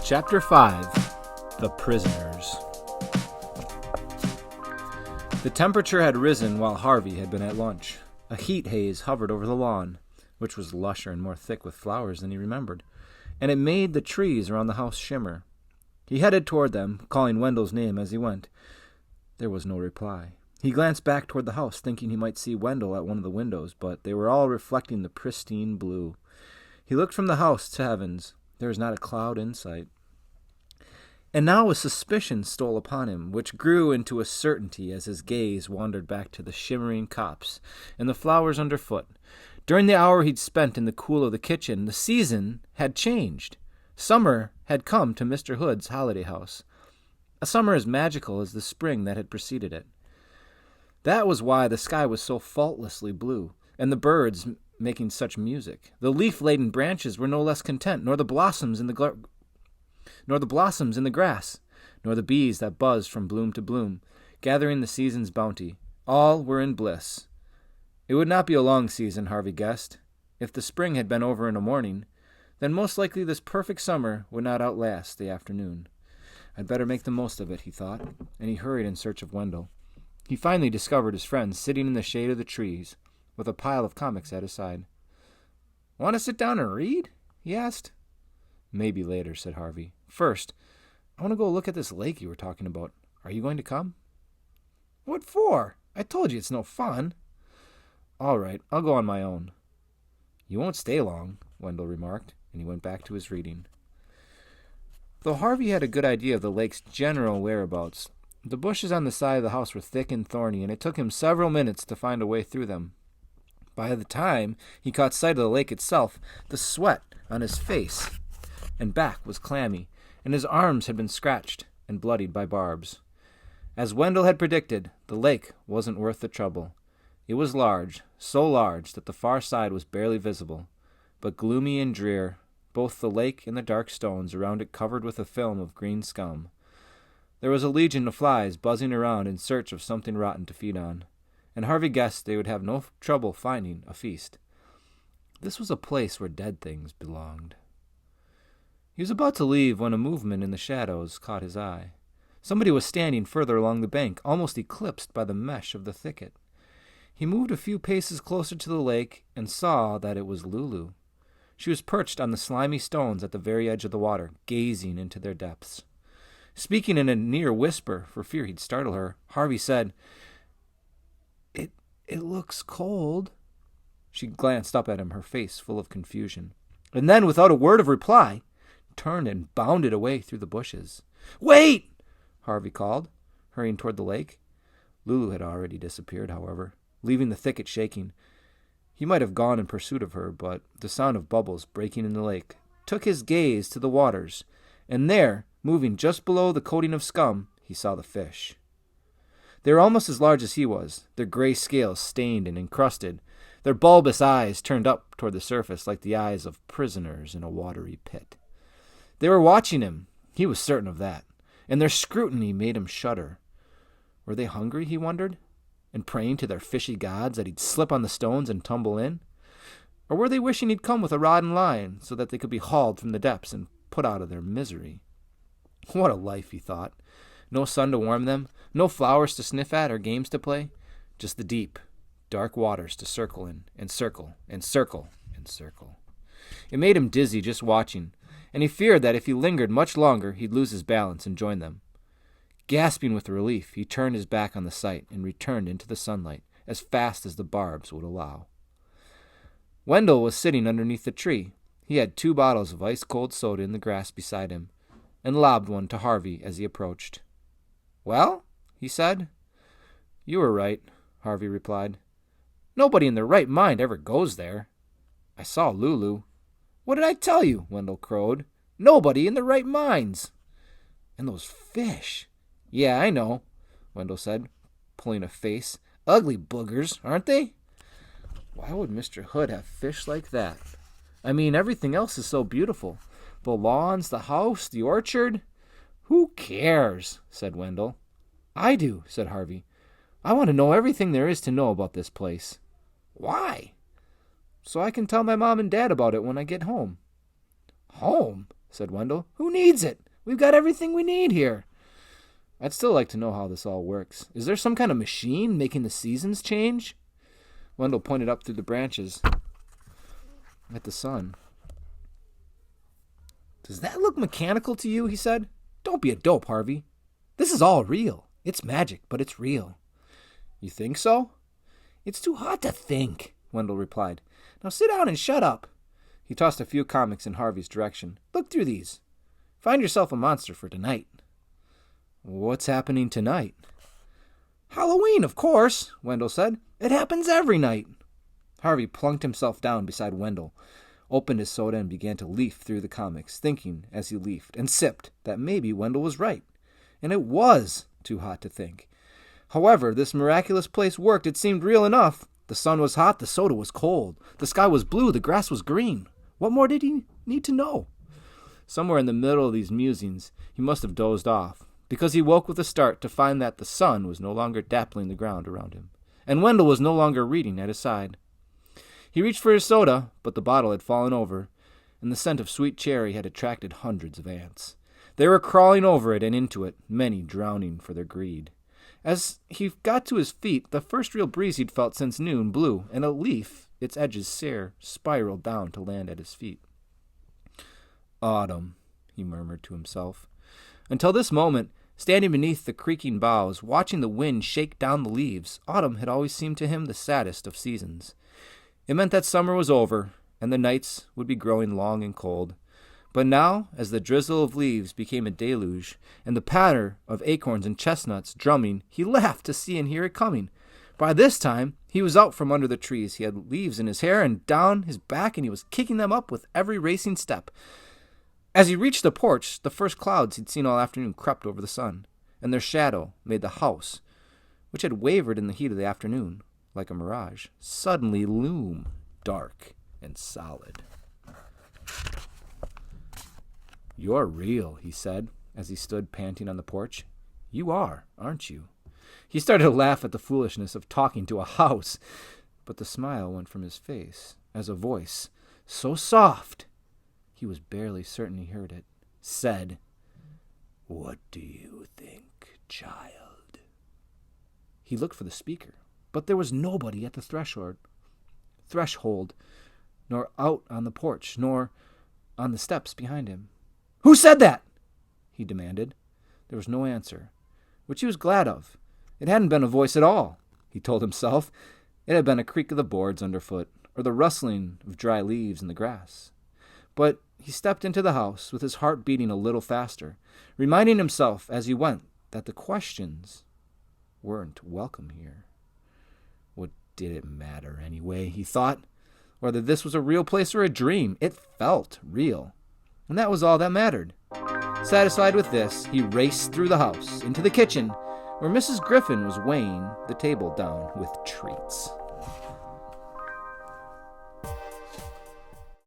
Chapter 5. The Prisoners. The temperature had risen while Harvey had been at lunch. A heat haze hovered over the lawn, which was lusher and more thick with flowers than he remembered, and it made the trees around the house shimmer. He headed toward them, calling Wendell's name as he went. There was no reply. He glanced back toward the house, thinking he might see Wendell at one of the windows, but they were all reflecting the pristine blue. He looked from the house to heavens. There was not a cloud in sight. And now a suspicion stole upon him, which grew into a certainty as his gaze wandered back to the shimmering copse and the flowers underfoot. During the hour he'd spent in the cool of the kitchen, the season had changed. Summer had come to Mr. Hood's holiday house. A summer as magical as the spring that had preceded it. That was why the sky was so faultlessly blue, and the birds making such music. The leaf-laden branches were no less content, nor the blossoms in the grass, nor the bees that buzzed from bloom to bloom, gathering the season's bounty. All were in bliss. It would not be a long season, Harvey guessed. If the spring had been over in a morning, then most likely this perfect summer would not outlast the afternoon. I'd better make the most of it, he thought, and he hurried in search of Wendell. He finally discovered his friend sitting in the shade of the trees, with a pile of comics at his side. "Want to sit down and read?" he asked. "Maybe later," said Harvey. "First, I want to go look at this lake you were talking about. Are you going to come?" "What for? I told you it's no fun." "All right, I'll go on my own." "You won't stay long," Wendell remarked, and he went back to his reading. Though Harvey had a good idea of the lake's general whereabouts, the bushes on the side of the house were thick and thorny, and it took him several minutes to find a way through them. By the time he caught sight of the lake itself, the sweat on his face and back was clammy, and his arms had been scratched and bloodied by barbs. As Wendell had predicted, the lake wasn't worth the trouble. It was large, so large that the far side was barely visible, but gloomy and drear, both the lake and the dark stones around it covered with a film of green scum. There was a legion of flies buzzing around in search of something rotten to feed on, and Harvey guessed they would have no trouble finding a feast. This was a place where dead things belonged. He was about to leave when a movement in the shadows caught his eye. Somebody was standing further along the bank, almost eclipsed by the mesh of the thicket. He moved a few paces closer to the lake and saw that it was Lulu. She was perched on the slimy stones at the very edge of the water, gazing into their depths. Speaking in a near whisper, for fear he'd startle her, Harvey said, It looks cold." She glanced up at him, her face full of confusion, and then, without a word of reply, turned and bounded away through the bushes. "Wait!" Harvey called, hurrying toward the lake. Lulu had already disappeared, however, leaving the thicket shaking. He might have gone in pursuit of her, but the sound of bubbles breaking in the lake took his gaze to the waters, and there, moving just below the coating of scum, he saw the fish. They were almost as large as he was, their gray scales stained and encrusted, their bulbous eyes turned up toward the surface like the eyes of prisoners in a watery pit. They were watching him, he was certain of that, and their scrutiny made him shudder. Were they hungry, he wondered, and praying to their fishy gods that he'd slip on the stones and tumble in? Or were they wishing he'd come with a rod and line so that they could be hauled from the depths and put out of their misery? What a life, he thought. No sun to warm them, no flowers to sniff at or games to play, just the deep, dark waters to circle in, and circle, and circle, and circle. It made him dizzy just watching, and he feared that if he lingered much longer, he'd lose his balance and join them. Gasping with relief, he turned his back on the sight and returned into the sunlight as fast as the barbs would allow. Wendell was sitting underneath the tree. He had 2 bottles of ice-cold soda in the grass beside him, and lobbed one to Harvey as he approached. "Well?" he said. "You were right," Harvey replied. "Nobody in their right mind ever goes there." "I saw Lulu." "What did I tell you?" Wendell crowed. "Nobody in their right minds." "And those fish." "Yeah, I know," Wendell said, pulling a face. "Ugly boogers, aren't they?" Why would Mr. Hood have fish like that? I mean, everything else is so beautiful. The lawns, the house, the orchard. "Who cares?" said Wendell. "I do," said Harvey. "I want to know everything there is to know about this place." "Why?" "So I can tell my mom and dad about it when I get home." "Home? said Wendell. "Who needs it? We've got everything we need here." "I'd still like to know how this all works. Is there some kind of machine making the seasons change?" Wendell pointed up through the branches at the sun. "Does that look mechanical to you?" he said. "Don't be a dope, Harvey. This is all real. It's magic, but it's real." "You think so?" "It's too hot to think," Wendell replied. "Now sit down and shut up." He tossed a few comics in Harvey's direction. "Look through these. Find yourself a monster for tonight." "What's happening tonight?" "Halloween, of course," Wendell said. "It happens every night." Harvey plunked himself down beside Wendell, opened his soda, and began to leaf through the comics, thinking as he leafed and sipped that maybe Wendell was right. And it was too hot to think. However, this miraculous place worked. It seemed real enough. The sun was hot, the soda was cold, the sky was blue, the grass was green. What more did he need to know? Somewhere in the middle of these musings, he must have dozed off, because he woke with a start to find that the sun was no longer dappling the ground around him, and Wendell was no longer reading at his side. He reached for his soda, but the bottle had fallen over, and the scent of sweet cherry had attracted hundreds of ants. They were crawling over it and into it, many drowning for their greed. As he got to his feet, the first real breeze he'd felt since noon blew, and a leaf, its edges sere, spiraled down to land at his feet. "Autumn," he murmured to himself. Until this moment, standing beneath the creaking boughs, watching the wind shake down the leaves, autumn had always seemed to him the saddest of seasons. It meant that summer was over, and the nights would be growing long and cold. But now, as the drizzle of leaves became a deluge, and the patter of acorns and chestnuts drumming, he laughed to see and hear it coming. By this time, he was out from under the trees. He had leaves in his hair and down his back, and he was kicking them up with every racing step. As he reached the porch, the first clouds he'd seen all afternoon crept over the sun, and their shadow made the house, which had wavered in the heat of the afternoon, like a mirage, suddenly loom dark and solid. "You're real," he said, as he stood panting on the porch. "You are, aren't you?" He started to laugh at the foolishness of talking to a house, but the smile went from his face as a voice, so soft he was barely certain he heard it, said, "What do you think, child?" He looked for the speaker, but there was nobody at the threshold, nor out on the porch, nor on the steps behind him. "Who said that?" he demanded. There was no answer, which he was glad of. It hadn't been a voice at all, he told himself. It had been a creak of the boards underfoot, or the rustling of dry leaves in the grass. But he stepped into the house with his heart beating a little faster, reminding himself as he went that the questions weren't welcome here. What did it matter anyway, he thought, whether this was a real place or a dream? It felt real, and that was all that mattered. Satisfied with this, he raced through the house, into the kitchen, where Mrs. Griffin was weighing the table down with treats.